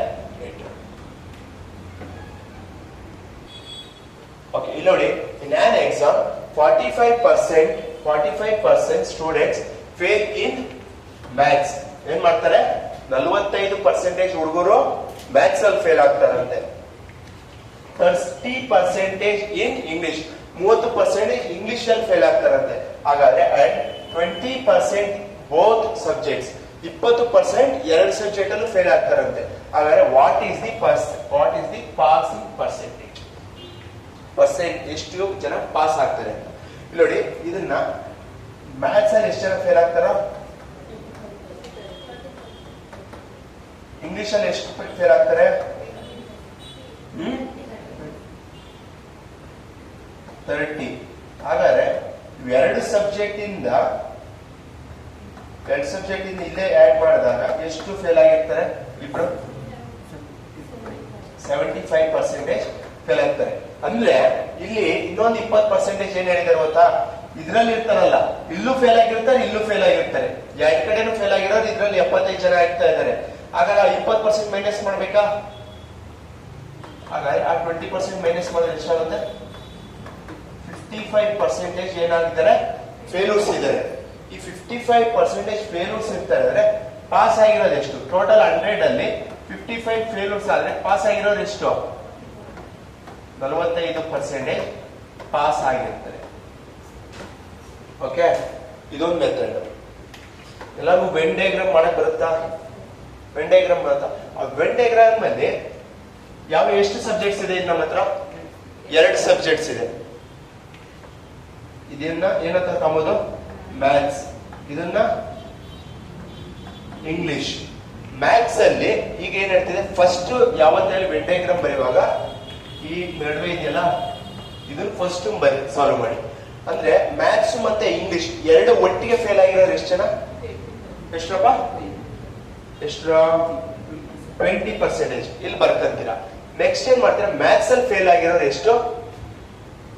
ಓಕೆ, ಇಲ್ಲಿ ನೋಡಿ, in an exam 45% students fail in maths. ಏನ್ ಮಾಡ್ತಾರೆ? 45% ಹುಡುಗರು ಮ್ಯಾಥ್ಸ್ ಅಲ್ಲಿ ಫೇಲ್ ಆಗ್ತಾರಂತೆ. 30% ಇನ್ ಇಂಗ್ಲಿಷ್. 30% ಇಂಗ್ಲಿಷ್ ಅಲ್ಲಿ ಫೇಲ್ ಆಗ್ತಾರಂತೆ. ಹಾಗಾದ್ರೆ 20% ಬೋತ್ ಸಬ್ಜೆಕ್ಟ್ಸ್. 20% ಎರಡು ಸಬ್ಜೆಕ್ಟ್ ಅಲ್ಲೂ ಫೇಲ್ ಆಗ್ತಾರಂತೆ. ಹಾಗಾದ್ರೆ what is the passing percentage? ಎಷ್ಟು ಜನ ಪಾಸ್ ಆಗ್ತಾರೆ ಅಂತ ನೋಡಿ. ಇದನ್ನ ಮ್ಯಾಥ್ಸ್ ಅಲ್ಲಿ ಎಷ್ಟು ಜನ ಫೇಲ್ ಆಗ್ತಾರ? ಇಂಗ್ಲಿಷ್ ಅಲ್ಲಿ ಎಷ್ಟು ಫೇಲ್ ಆಗ್ತಾರೆ? 30. ಹಾಗಾದ್ರೆ ಎರಡು ಸಬ್ಜೆಕ್ಟ್ ಇಂದ ಇಲ್ಲೇ ಆಡ್ ಮಾಡಿದಾಗ ಎಷ್ಟು ಫೇಲ್ ಆಗಿರ್ತಾರೆ ಇಬ್ರು? 75% ಫೇಲ್ ಆಗ್ತಾರೆ. ಅಂದ್ರೆ ಇಲ್ಲಿ ಇನ್ನೊಂದು 20% ಏನ್ ಹೇಳಿದಾರೆ ಗೊತ್ತಾ? ಇದ್ರಲ್ಲಿ ಇರ್ತಾರಲ್ಲ, ಇಲ್ಲೂ ಫೇಲ್ ಆಗಿರ್ತಾರೆ, ಇಲ್ಲೂ ಫೇಲ್ ಆಗಿರ್ತಾರೆ. ಎರಡು ಕಡೆನೂ ಫೇಲ್ ಆಗಿರೋದು ಇದ್ರಲ್ಲಿ 75 ಜನ ಆಗ್ತಾ ಇದ್ದಾರೆ. ಹಾಗಾದ್ರೆ 20% ಮೈನಸ್ ಮಾಡ್ಬೇಕಾ? ಹಾಗಾದ್ರೆ ಆ 20% ಮೈನಸ್ ಮಾಡಿದ್ರೆ ಎಷ್ಟಾಗುತ್ತೆ? 55% ಏನಾಗಿದ್ದಾರೆ? ಫೇಲ್ಯೂರ್ಸ್ ಇದ್ದಾರೆ. ಈ 55% ಫೇಲ್ಯೂರ್ಸ್ ಇರ್ತಾರೆ ಅಂದ್ರೆ ಪಾಸ್ ಆಗಿರೋದು ಎಷ್ಟು? ಟೋಟಲ್ 100 ಅಲ್ಲಿ 55 ಫೇಲ್ಯೂರ್ಸ್ ಆದ್ರೆ ಪಾಸ್ ಆಗಿರೋದು ಎಷ್ಟು? 45% ಪಾಸ್ ಆಗಿರ್ತಾರೆ. ಓಕೆ, ಇದೊಂದು ಮೆಥಡ್. ಎಲ್ಲರಿಗೂ ವೆನ್ ಡಯಾಗ್ರಾಮ್ ಮಾಡಕ್ ಬರುತ್ತಾ? ವೆನ್ ಡಯಾಗ್ರಾಮ್ ಬರುತ್ತಾ? ಆ ವೆನ್ ಡಯಾಗ್ರಾಮ್ ಅಲ್ಲಿ ಎಷ್ಟು ಸಬ್ಜೆಕ್ಟ್ಸ್ ಇದೆ ನಮ್ಮ ಹತ್ರ? 2 ಸಬ್ಜೆಕ್ಟ್ಸ್ ಇದೆ. ಇದನ್ನ ಏನಂತ ತಗೋದು? ಮ್ಯಾಥ್ಸ್. ಇದನ್ನ ಇಂಗ್ಲಿಷ್. ಮ್ಯಾಥ್ಸ್ ಅಲ್ಲಿ ಈಗ ಏನ್ ಹೇಳ್ತಿದೆ, ಫಸ್ಟ್ ಯಾವತ್ತೇಳಿ ವೆನ್ ಡಯಾಗ್ರಾಮ್ ಬರೆಯುವಾಗ ಈ ನಡುವೆ ಇದೆಯಲ್ಲ, ಇದನ್ನ ಫಸ್ಟ್ ಸಾಲ್ವ್ ಮಾಡಿ. ಅಂದ್ರೆ ಮ್ಯಾಥ್ಸ್ ಮತ್ತೆ ಇಂಗ್ಲಿಷ್ ಎರಡು ಒಟ್ಟಿಗೆ ಫೇಲ್ ಆಗಿರೋರು ಎಷ್ಟು ಜನ? ಎಷ್ಟಪ್ಪ? ಎಷ್ಟು? 20% ಇಲ್ಲಿ ಬರ್ಕಂತೀರಾ. ನೆಕ್ಸ್ಟ್ ಏನ್ ಮಾಡ್ತೀರಾ? ಮ್ಯಾಥ್ಸ್ ಅಲ್ಲಿ ಫೇಲ್ ಆಗಿರೋರು ಎಷ್ಟು?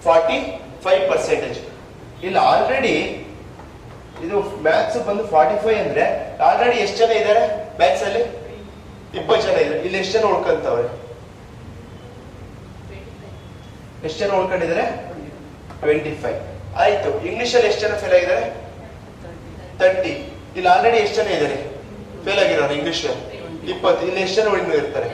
45%. ಇಲ್ಲಿ ಆಲ್ರೆಡಿ ಇದು ಮ್ಯಾಥ್ಸ್ ಬಂದು 45 ಅಂದ್ರೆ ಆಲ್ರೆಡಿ ಎಷ್ಟು ಜನ ಇದ್ದಾರೆ ಮ್ಯಾಥ್ಸ್ ಅಲ್ಲಿ? 20 ಜನ ಇದ್ದಾರೆ. ಇಲ್ಲಿ ಎಷ್ಟು ಜನ ಉಳ್ಕೊಂತವ್ರೆ? ಎಷ್ಟು ಜನ ಉಳ್ಕೊಂಡಿದ್ದಾರೆ? 25. ಆಯ್ತು. ಇಂಗ್ಲಿಷ್ ಅಲ್ಲಿ ಎಷ್ಟು ಜನ ಫೇಲ್ ಆಗಿದ್ದಾರೆ? 30. ಇಲ್ಲಿ ಆಲ್ರೆಡಿ ಎಷ್ಟು ಜನ ಇದ್ದಾರೆ ಫೇಲ್ ಆಗಿರೋರು ಇಂಗ್ಲಿಷ್? 20. ಇಲ್ಲಿ ಎಷ್ಟು ಜನ ಉಳಿದು ಇರ್ತಾರೆ?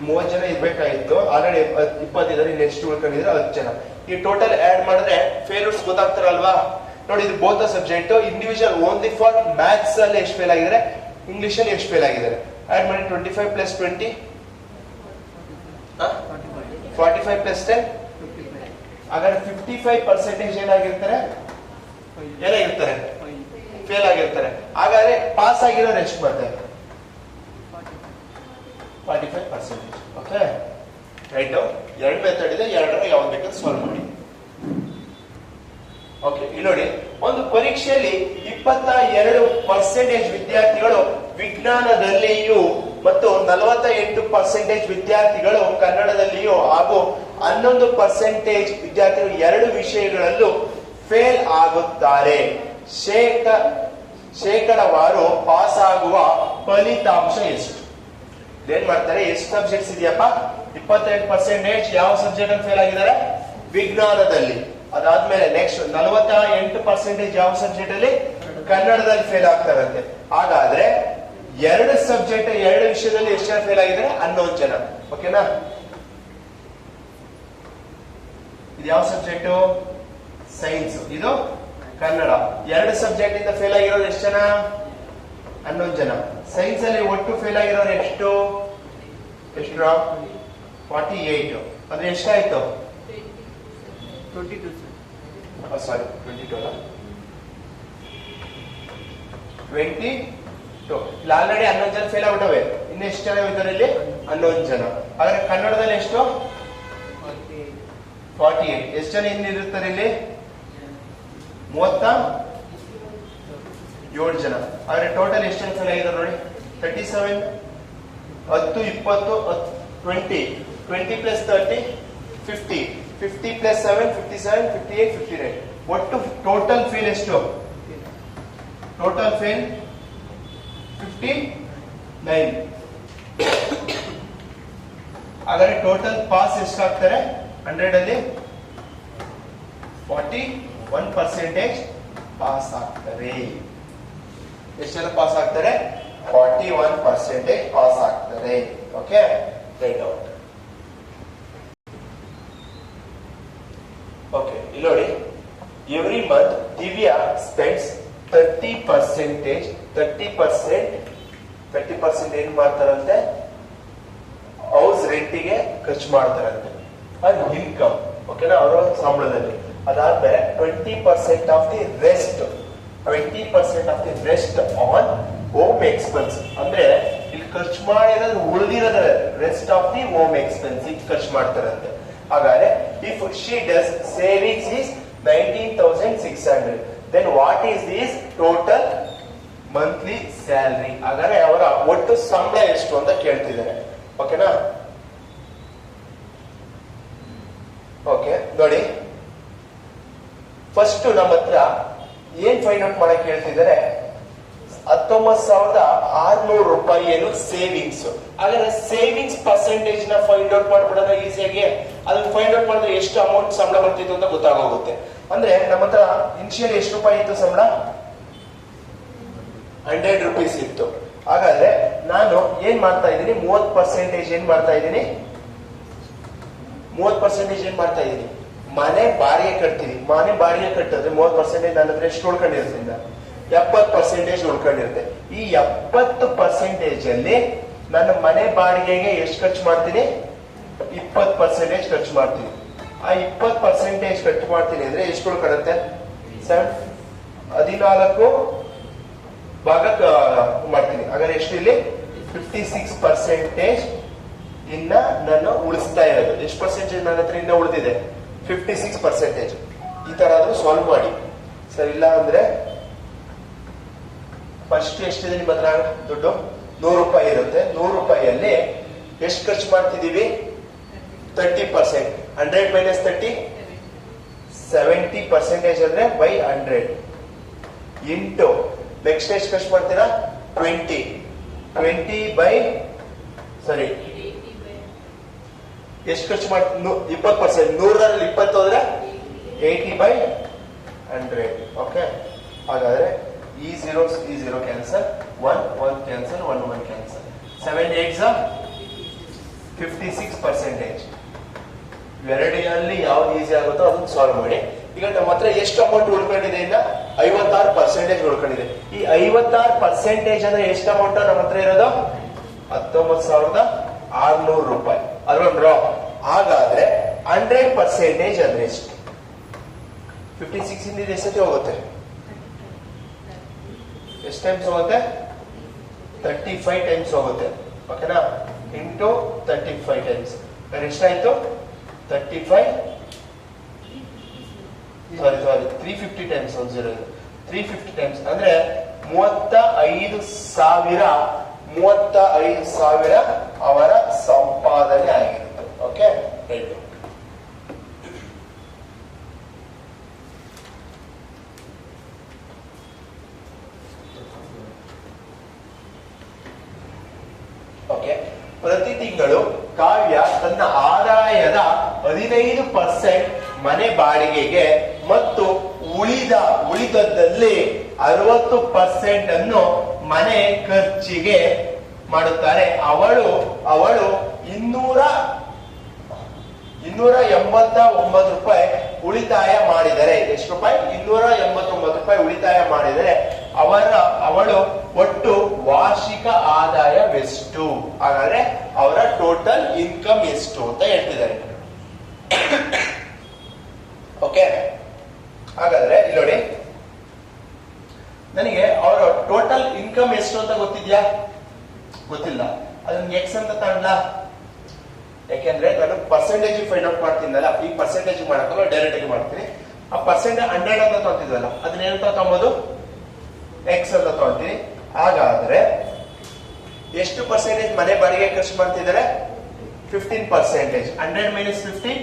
30 ಜನ ಇರ್ಬೇಕಾಗಿತ್ತು, ಆಲ್ರೆಡಿ 20 ಇದ್ದಾರೆ. ಇಲ್ಲಿ ಎಷ್ಟು ಉಳ್ಕೊಂಡಿದ್ರೆ 10 ಜನ. ಈ ಟೋಟಲ್ ಆಡ್ ಮಾಡಿದ್ರೆ ಫೇಲ್ಯೂರ್ಸ್ ಗೊತ್ತಾಗ್ತಾರಲ್ವಾ? ನೋಡಿ, ಇದು both subject individual only for maths ಅಲ್ಲಿ ಎಷ್ಟು ಫೇಲ್ ಆಗಿದ್ದಾರೆ, ಇಂಗ್ಲಿಷ್ ಅಲ್ಲಿ ಎಷ್ಟು ಫೇಲ್ ಆಗಿದ್ದಾರೆ. ಆಡ್ ಮಾಡಿ 25 + 20 45 + 10. ಹಾಗಾದ್ರೆ 55% ಏನಾಗಿರ್ತಾರೆ? ಏನಾಗಿರ್ತಾರೆ? ಫೇಲ್ ಆಗಿರ್ತಾರೆ. ಹಾಗಾದ್ರೆ ಪಾಸ್ ಆಗಿರೋರು ಎಷ್ಟು ಬರ್ತಾರೆ? 45%. Okay, right. 2 ಮೆಥಡ್ ಇದೆ, ಎರಡರ ಯಾವ್ದು ಬೇಕಾದ್ರೆ ಸಾಲ್ವ್ ಮಾಡಿ. ಓಕೆ, ಇಲ್ಲಿ ನೋಡಿ, ಒಂದು ಪರೀಕ್ಷೆಯಲ್ಲಿ 22% ವಿದ್ಯಾರ್ಥಿಗಳು ವಿಜ್ಞಾನದಲ್ಲಿಯೂ ಮತ್ತು 48% ವಿದ್ಯಾರ್ಥಿಗಳು ಕನ್ನಡದಲ್ಲಿಯೂ ಹಾಗೂ 11% ವಿದ್ಯಾರ್ಥಿಗಳು 2 ವಿಷಯಗಳಲ್ಲೂ ಫೇಲ್ ಆಗುತ್ತಾರೆ. ಶೇಕಡವಾರು ಪಾಸ್ ಆಗುವ ಫಲಿತಾಂಶ ಎಷ್ಟು? ಏನ್ ಮಾಡ್ತಾರೆ? ಎಷ್ಟು ಸಬ್ಜೆಕ್ಟ್ಸ್ ಇದೆಯಪ್ಪ? 22% ಯಾವ ಸಬ್ಜೆಕ್ಟ್ ಅಲ್ಲಿ ಫೇಲ್ ಆಗಿದ್ದಾರೆ? ವಿಜ್ಞಾನದಲ್ಲಿ. ಅದಾದ್ಮೇಲೆ ನೆಕ್ಸ್ಟ್ 48% ಯಾವ ಸಬ್ಜೆಕ್ಟ್ ಅಲ್ಲಿ? ಕನ್ನಡದಲ್ಲಿ ಫೇಲ್ ಆಗ್ತಾರಂತೆ. ಹಾಗಾದ್ರೆ 2 ಸಬ್ಜೆಕ್ಟ್ 2 ವಿಷಯದಲ್ಲಿ ಎಷ್ಟು ಜನ ಫೇಲ್ ಆಗಿದ್ದಾರೆ? 11 ಜನ. ಓಕೆನಾ? ಇದು ಯಾವ ಸಬ್ಜೆಕ್ಟ್? ಸೈನ್ಸ್. ಇದು ಕನ್ನಡ. 2 ಸಬ್ಜೆಕ್ಟ್ ಇಂದ ಫೇಲ್ ಆಗಿರೋರು ಎಷ್ಟು ಜನ? 11 ಜನ. ಸೈನ್ಸ್ ಅಲ್ಲಿ ಒಟ್ಟು ಫೇಲ್ ಆಗಿರೋರು ಎಷ್ಟು? 48. ಅಂದ್ರೆ ಎಷ್ಟಾಯ್ತು? 22. ಸಾರಿ, 22 ಅಲ್ಲ, 22. ಇಲ್ಲಿ ಆಲ್ರೆಡಿ 11 ಜನ ಫೇಲ್ ಆಗ್ಬಿಟ್ಟವೆ. ಇನ್ನು ಎಷ್ಟು ಜನ ಇದ್ದಾರೆ ಇಲ್ಲಿ? 11 ಜನ. ಹಾಗಾದ್ರೆ ಕನ್ನಡದಲ್ಲಿ ಎಷ್ಟು? 48. ಎಷ್ಟು ಜನ ಇನ್ನಿರುತ್ತಾರೆ ಇಲ್ಲಿ? 37 ಜನ. ಹಾಗಾದ್ರೆ ಟೋಟಲ್ ಎಷ್ಟು ಜನ ಫೇಲ್ ಆಗಿದ್ದಾರೆ ನೋಡಿ? 37. 10, 20, 20. 20 + 30 50. 50 + 7 57, 58, 59. ಒಟ್ಟು ಟೋಟಲ್ ಫೇಲ್ ಎಷ್ಟು? Total fail 59. ಹಾಗಾದ್ರೆ ಟೋಟಲ್ ಪಾಸ್ ಎಷ್ಟಾಗ್ತಾರೆ? 100 ಅಲ್ಲಿ 41% ಪಾಸ್ ಆಗ್ತಾರೆ. ಎಷ್ಟು ಜನ ಪಾಸ್ ಆಗ್ತಾರೆ? 41% ಪಾಸ್ ಆಗ್ತಾರೆ. Okay, right out. ಓಕೆ, ಇಲ್ಲಿ ನೋಡಿ, ಎವ್ರಿ ಮಂತ್ ದಿವ್ಯಾ ಸ್ಪೆಂಡ್ಸ್ 30% ಏನ್ ಮಾಡ್ತಾರಂತೆ? ಹೌಸ್ ರೆಂಟಿಗೆ ಖರ್ಚು ಮಾಡ್ತಾರಂತೆ. ಅದು ಇನ್ಕಮ್. ಓಕೆನಾ? ಅವರ ಸಂಬಳದಲ್ಲಿ. ಅದಾದ್ಮೇಲೆ 20% of the rest on home expense. ಅಂದ್ರೆ ಇಲ್ಲಿ ಖರ್ಚು ಮಾಡಿರೋದು ಉಳಿದಿರೋದ rest of the home expense ಖರ್ಚು ಮಾಡ್ತಾರಂತೆ. ಹಾಗಾದ್ರೆ if she does savings is 19,600, then what is this total monthly salary? ಹಾಗಾದ್ರೆ ಅವರ ಒಟ್ಟು ಸಂಬಳ ಎಷ್ಟು ಅಂತ ಕೇಳ್ತಿದ್ದಾರೆ. ಓಕೆನಾ? ಓಕೆ, ನೋಡಿ ಫಸ್ಟ್ ನಮ್ಮ ಹತ್ರ ಏನ್ ಫೈಂಡ್ ಔಟ್ ಮಾಡಕ್ ಹೇಳ್ತಿದ್ದಾರೆ, 19,600 ರೂಪಾಯಿ ಏನು ಸೇವಿಂಗ್ಸ್. ಹಾಗಾದ್ರೆ ಸೇವಿಂಗ್ಸ್ ಪರ್ಸೆಂಟೇಜ್ ನ ಫೈಂಡ್ ಔಟ್ ಮಾಡ್ಬಿಡೋಣ ಈಸಿಯಾಗಿ. ಅದನ್ನ ಫೈಂಡ್ ಔಟ್ ಮಾಡಿದ್ರೆ ಎಷ್ಟು ಅಮೌಂಟ್ ಸಂಬಳ ಬರ್ತಿತ್ತು ಅಂತ ಗೊತ್ತಾಗೋಗುತ್ತೆ. ಅಂದ್ರೆ ನಮ್ಮ ಹತ್ರ ಇನಿಷಿಯಲ್ ಎಷ್ಟು ರೂಪಾಯಿ ಇತ್ತು ಸಂಬಳ? 100 ರೂಪೀಸ್ ಇತ್ತು. ಹಾಗಾದ್ರೆ ನಾನು ಏನ್ ಮಾಡ್ತಾ ಇದ್ದೀನಿ, 30% ಏನ್ ಮಾಡ್ತಾ ಇದ್ದೀನಿ, 30% ಏನ್ ಮಾಡ್ತಾ ಇದ್ದೀನಿ, ಮನೆ ಬಾಡಿಗೆ ಕಟ್ತೀನಿ. ಮನೆ ಬಾಡಿಗೆ ಕಟ್ಟಿದ್ರೆ 30% ನನ್ನ ಹತ್ರ ಎಷ್ಟು ಉಳ್ಕೊಂಡಿರೋದ್ರಿಂದ 70% ಉಳ್ಕೊಂಡಿರುತ್ತೆ. ಈ 70% ಅಲ್ಲಿ ನನ್ನ ಮನೆ ಬಾಡಿಗೆಗೆ ಎಷ್ಟು ಖರ್ಚು ಮಾಡ್ತೀನಿ, 20% ಖರ್ಚು ಮಾಡ್ತೀನಿ. ಆ 20% ಖರ್ಚು ಮಾಡ್ತೀನಿ ಅಂದ್ರೆ ಎಷ್ಟು ಉಳ್ಕೊಳ್ಳುತ್ತೆ, 14 ಭಾಗ ಮಾಡ್ತೀನಿ. ಹಾಗಾದ್ರೆ ಎಷ್ಟು ಇಲ್ಲಿ 56% ಇನ್ನ ನಾನು ಉಳಿಸ್ತಾ ಇರೋದು. ಎಷ್ಟು ಪರ್ಸೆಂಟೇಜ್ ನನ್ನ ಹತ್ರ ಇನ್ನ ಉಳಿದಿದೆ, 56%. ಈ ತರ ಆದ್ರೂ ಸಾಲ್ವ್ ಮಾಡಿ. ಸರಿ, ಇಲ್ಲ ಅಂದ್ರೆ ಫಸ್ಟ್ ಎಷ್ಟಿದೆ ನಿಮ್ಮ ಹತ್ರ ದುಡ್ಡು, 100 ರೂಪಾಯಿ ಇರುತ್ತೆ. 100 ರೂಪಾಯಿಯಲ್ಲಿ ಎಷ್ಟು ಖರ್ಚು ಮಾಡ್ತಿದೀವಿ, 30%. 100 ಮೈನಸ್ 30 70% ಅಂದ್ರೆ ಬೈ 100 ಇಂಟು ನೆಕ್ಸ್ಟ್ ಎಷ್ಟು ಖರ್ಚು ಮಾಡ್ತೀರಾ, 20 ಬೈ ಸಾರಿ ಎಷ್ಟು ಖರ್ಚು ಮಾಡ್ತೀವಿ, 20%. 100ರಲ್ಲಿ 20 ಹೋದ್ರೆ 80 ಬೈ 100. ಓಕೆ, ಹಾಗಾದ್ರೆ ಈ zero ಕ್ಯಾನ್ಸಲ್, 1 ಕ್ಯಾನ್ಸಲ್, 1 ಕ್ಯಾನ್ಸಲ್. 7 8 56%. ಎರಡರಲ್ಲಿ ಯಾವ್ದು ಈಸಿ ಆಗುತ್ತೋ ಅದನ್ನ ಸಾಲ್ವ್ ಮಾಡಿ. ಈಗ ನಮ್ಮ ಹತ್ರ ಎಷ್ಟು ಅಮೌಂಟ್ ಉಳ್ಕೊಂಡಿದೆ, ಇನ್ನ 56% ಉಳ್ಕೊಂಡಿದೆ. ಈ 56% ಅಂದ್ರೆ ಎಷ್ಟು ಅಮೌಂಟ್ ನಮ್ಮ ಹತ್ರ ಇರೋದು, 19,600 ರೂಪಾಯಿ ಅಲ್ವಾ? ಹಾಗಾದ್ರೆ 100% ಅಂದ್ರೆ ಎಷ್ಟು, 56 ಇಂದ ಎಷ್ಟೊತ್ತಿ ಹೋಗುತ್ತೆ, ಎಷ್ಟು ಟೈಮ್ಸ್ ಹೋಗುತ್ತೆ, 35 ಟೈಮ್ಸ್ ಹೋಗುತ್ತೆ. ಓಕೆನಾ? ಇಂಟು 35 ಟೈಮ್ಸ್ ಎಷ್ಟಾಯ್ತು, 35 ಸಾರಿ 350 ಟೈಮ್ಸ್. 350 ಟೈಮ್ಸ್ ಅಂದ್ರೆ 35,000 ಅವರ ಸಂಪಾದನೆ ಆಗಿರುತ್ತೆ. Okay, right. ಓಕೆ, ಪ್ರತಿ ತಿಂಗಳು ಕಾವ್ಯ ತನ್ನ ಆದಾಯದ 15% ಮನೆ ಬಾಡಿಗೆಗೆ ಮತ್ತು ಉಳಿದದ್ದಲ್ಲಿ 60% ಅನ್ನು ಮನೆ ಖರ್ಚಿಗೆ ಮಾಡುತ್ತಾರೆ. ಅವಳು 289 ರೂಪಾಯಿ ಉಳಿತಾಯ ಮಾಡಿದರೆ, ಎಷ್ಟು ರೂಪಾಯಿ, 289 ರೂಪಾಯಿ ಉಳಿತಾಯ ಮಾಡಿದರೆ ಅವಳು ಒಟ್ಟು ವಾರ್ಷಿಕ ಆದಾಯವೆಷ್ಟು? ಹಾಗಾದ್ರೆ ಅವರ ಟೋಟಲ್ ಇನ್ಕಮ್ ಎಷ್ಟು ಅಂತ ಹೇಳ್ತಿದ್ದಾರೆ. ಓಕೆ, ಹಾಗಾದ್ರೆ ಇಲ್ಲಿ ನೋಡಿ, ನನಗೆ ಅವರ ಟೋಟಲ್ ಇನ್ಕಮ್ ಎಷ್ಟು ಅಂತ ಗೊತ್ತಿದ್ಯಾ? ಗೊತ್ತಿಲ್ಲ. ಅದನ್ನ ಎಕ್ಸ್ ಅಂತ ತಗೊಂಡ, ಯಾಕೆಂದ್ರೆ ನಾನು ಪರ್ಸೆಂಟೇಜ್ ಫೈಂಡ್ ಔಟ್ ಮಾಡ್ತೀನಲ್ಲ, ಈ ಪರ್ಸೆಂಟೇಜ್ ಮಾಡಕ್ಕಲ್ಲ ಡೈರೆಕ್ಟ್ ಆಗಿ ಮಾಡ್ತೀನಿ. ಆ ಪರ್ಸೆಂಟೇಜ್ 100 ಅಂತ ತಗೊಂತಿದ್ವಲ್ಲ, ಅದನ್ನ ಏನಂತ ತಗೊಂಬೋದು, ಎಕ್ಸ್ ಅಂತ ತಗೊಂತೀನಿ. ಹಾಗಾದ್ರೆ ಎಷ್ಟು ಪರ್ಸೆಂಟೇಜ್ ಮನೆ ಬಾಡಿಗೆ ಖರ್ಚು ಮಾಡ್ತಿದ್ದಾರೆ, 15%. 100 ಮೈನಸ್ 15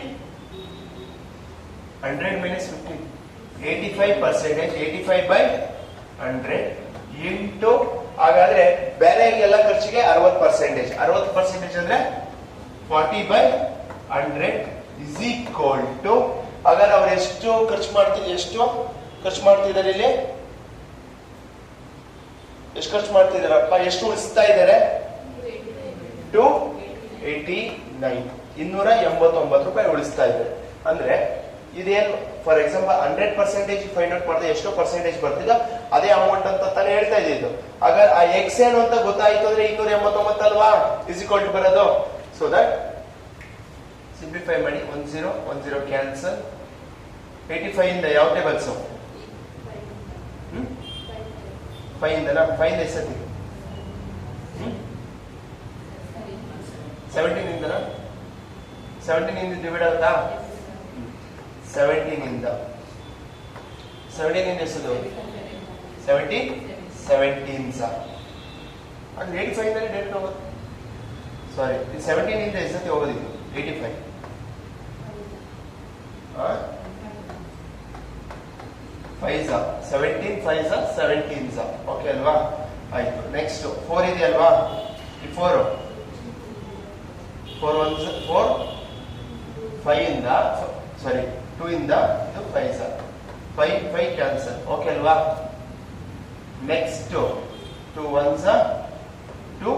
85%. 85 ಬೈ 100 ಇಂಟು, ಹಾಗಾದ್ರೆ ಬೇರೆಗೆಲ್ಲ ಖರ್ಚಿಗೆ 60%. 60% ಅಂದ್ರೆ 40 ಬೈ 100 ಇಸ್ ಈಕ್ವಲ್ ಟು, ಹಾಗಾದ್ರೆ ಅವ್ರು ಎಷ್ಟು ಖರ್ಚು ಮಾಡ್ತಿದ್ದಾರೆ ಇಲ್ಲಿ, ಎಷ್ಟು ಖರ್ಚು ಮಾಡ್ತಿದಾರಪ್ಪ, ಎಷ್ಟು ಉಳಿಸ್ತಾ ಇದ್ದಾರೆ, 289 289 ರೂಪಾಯಿ ಉಳಿಸ್ತಾ ಇದ್ದಾರೆ. ಅಂದ್ರೆ ಇದೇನು, ಫಾರ್ ಎಕ್ಸಾಂಪಲ್ 100% ಫೈಂಡ್ ಔಟ್ ಮಾಡಿದ್ರೆ ಎಷ್ಟು ಪರ್ಸೆಂಟೇಜ್ ಬರ್ತಿದ್ದ ಅದೇ ಅಮೌಂಟ್ ಅಂತ ತಾನೇ ಹೇಳ್ತಾ ಇದ್ದಿದ್ದು. ಹಾಗಾದ್ರೆ ಆ ಎಕ್ಸ್ ಏನು ಅಂತ ಗೊತ್ತಾಯ್ತು ಅಂದ್ರೆ 289 ಅಲ್ವಾ ಇಸ್ ಈಕ್ವಲ್ ಟು ಬರೋದು. ಸೊ ದಟ್ ಸಿಂಪ್ಲಿಫೈ ಮಾಡಿ, 10 ಕ್ಯಾನ್ಸಲ್. 85 ಇಂದ ಯಾವ ಟೇಬಲ್ಸ್, 5 ಇಂದನಾ, 5 ಇಂದ ಎಷ್ಟತಿ, 17 ಇಂದನಾ, 17 ಇಂದ ಡಿವೈಡ್ ಆಗುತ್ತಾ, 17 ಇಂದ 17 ಇಂದ ಎಷ್ಟದು 17 ಅದು 85 ನಲ್ಲಿ ಡೈರೆಕ್ಟ್ ಹೋಗುತ್ತೆ. ಸಾರಿ 17 ಇಂದ ಎಷ್ಟೊತ್ತಿ ಹೋಗೋದಿತ್ತು 85 5 17 5 17 ಓಕೆ ಅಲ್ವಾ. ಆಯ್ತು. ನೆಕ್ಸ್ಟ್ 4 ಇದೆ ಅಲ್ವಾ. ಈ 4 5 ಇಂದ ಸಾರಿ 2 ಇಂದ ಇದು 5 ಕ್ಯಾನ್ಸಲ್. ಓಕೆ ಅಲ್ವಾ. ನೆಕ್ಸ್ಟ್ 2 1s 2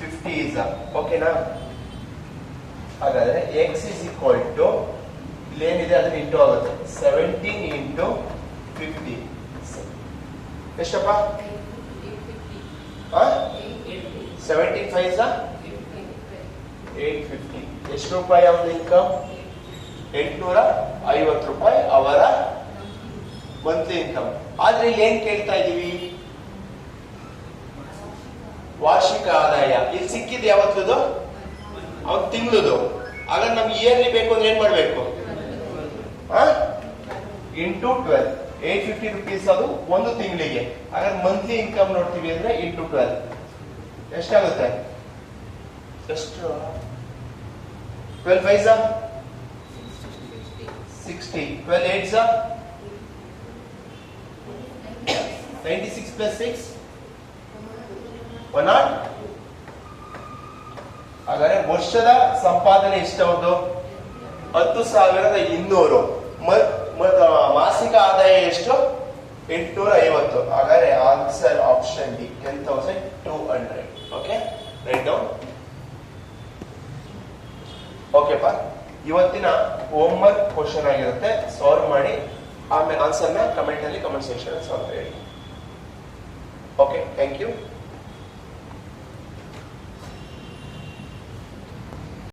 50s ಓಕೆನಾ. ಹಾಗಾದ್ರೆ x is equal to ಇಲ್ಲೇನಿದೆ ಅದನ್ನ ಇಂಟು ಆಗುತ್ತೆ 17 ಇಂಟು 50 ಎಷ್ಟಪ್ಪ 17 5s 850. ಎಷ್ಟು ರೂಪಾಯಿ ಅವನ ಇನ್ಕಮ್ 850 ರೂಪಾಯಿ ಅವರ ಮಂತ್ಲಿ ಇನ್ಕಮ್. ಆದ್ರೆ ಇಲ್ಲಿ ಏನ್ ಕೇಳ್ತಾ ಇದೀವಿ ವಾರ್ಷಿಕ ಆದಾಯ. ಇಲ್ಲಿ ಸಿಕ್ಕಿದ್ದು ಯಾವತ್ತದು ಅವ್ನ ತಿಂಗಳದು. ಆಗ ನಮ್ಗೆ ಇಯರ್ಲಿ ಬೇಕು ಅಂದ್ರೆ ಏನ್ ಮಾಡ್ಬೇಕು ಇಂಟು 12 850 ರುಪೀಸ್ ಅದು ಒಂದು ತಿಂಗಳಿಗೆ. ಹಾಗಾದ್ರೆ ಮಂತ್ಲಿ ಇನ್ಕಮ್ ನೋಡ್ತೀವಿ ಅಂದ್ರೆ ಇಂಟು 12 ಎಷ್ಟಾಗುತ್ತೆ ಎಷ್ಟು 12 5s 60 12 8s 96 plus 6 100. ಹಾಗಾದ್ರೆ ವರ್ಷದ ಸಂಪಾದನೆ ಎಷ್ಟೌದು 10,200. ಮಾಸಿಕ ಆದಾಯ ಎಷ್ಟು 850. ಹಾಗಾದ್ರೆ answer option D 10,200. Okay right down. ಓಕೆಪ್ಪ ಇವತ್ತಿನ ಹೋಮ್ವರ್ಕ್ ಕ್ವಶನ್ ಆಗಿರುತ್ತೆ. ಸಾಲ್ವ್ ಮಾಡಿ ಆಮೇಲೆ ಆನ್ಸರ್ನ ಕಮೆಂಟ್ ಸೆಕ್ಷನ್ ಸಾಲ್ವ್ ಮಾಡಿ. Okay thank you.